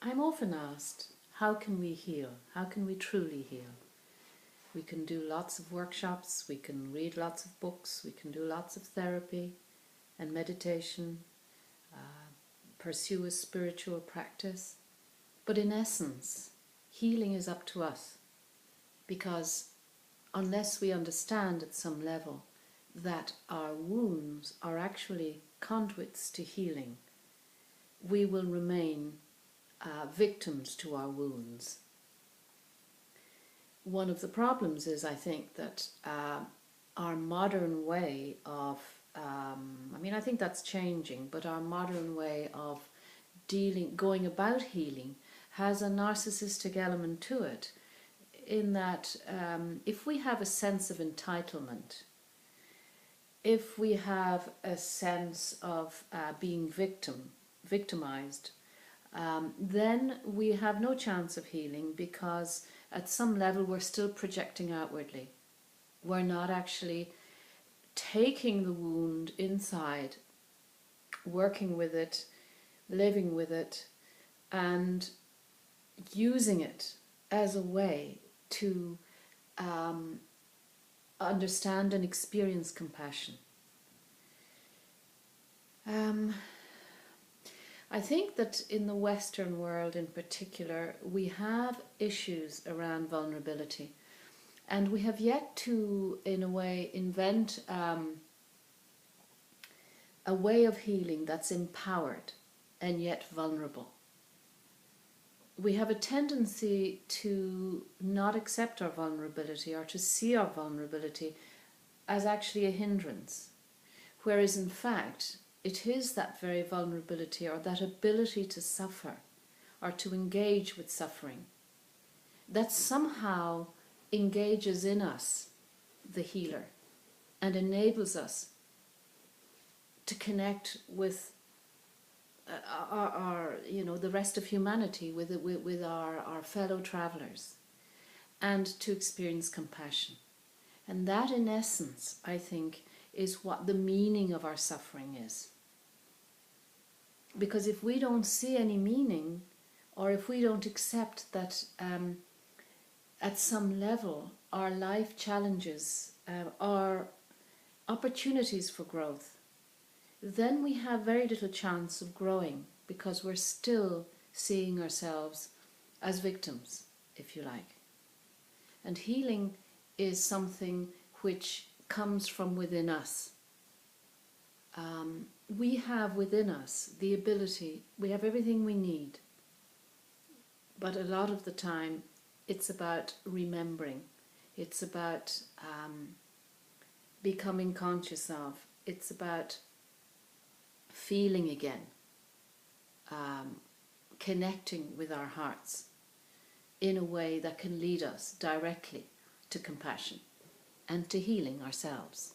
I'm often asked, how can we heal? How can we truly heal? We can do lots of workshops, we can read lots of books, we can do lots of therapy and meditation, pursue a spiritual practice. But in essence, healing is up to us, because unless we understand at some level that our wounds are actually conduits to healing, we will remain victims to our wounds. One of the problems is, I think, that our modern way of, I think that's changing, but our modern way of going about healing has a narcissistic element to it, in that if we have a sense of entitlement, if we have a sense of being victimized, then we have no chance of healing, because at some level we're still projecting outwardly. We're not actually taking the wound inside, working with it, living with it, and using it as a way to understand and experience compassion. I think that in the Western world in particular, we have issues around vulnerability, and we have yet to, in a way, invent a way of healing that's empowered and yet vulnerable. We have a tendency to not accept our vulnerability, or to see our vulnerability as actually a hindrance, whereas in fact it is that very vulnerability, or that ability to suffer or to engage with suffering, that somehow engages in us, the healer, and enables us to connect with the rest of humanity, with our fellow travelers, and to experience compassion. And that, in essence, I think, is what the meaning of our suffering is. Because if we don't see any meaning, or if we don't accept that at some level our life challenges are opportunities for growth, then we have very little chance of growing, because we're still seeing ourselves as victims, if you like. And healing is something which comes from within us. We have within us the ability, we have everything we need, but a lot of the time it's about remembering, it's about becoming conscious of, it's about feeling again, connecting with our hearts in a way that can lead us directly to compassion and to healing ourselves.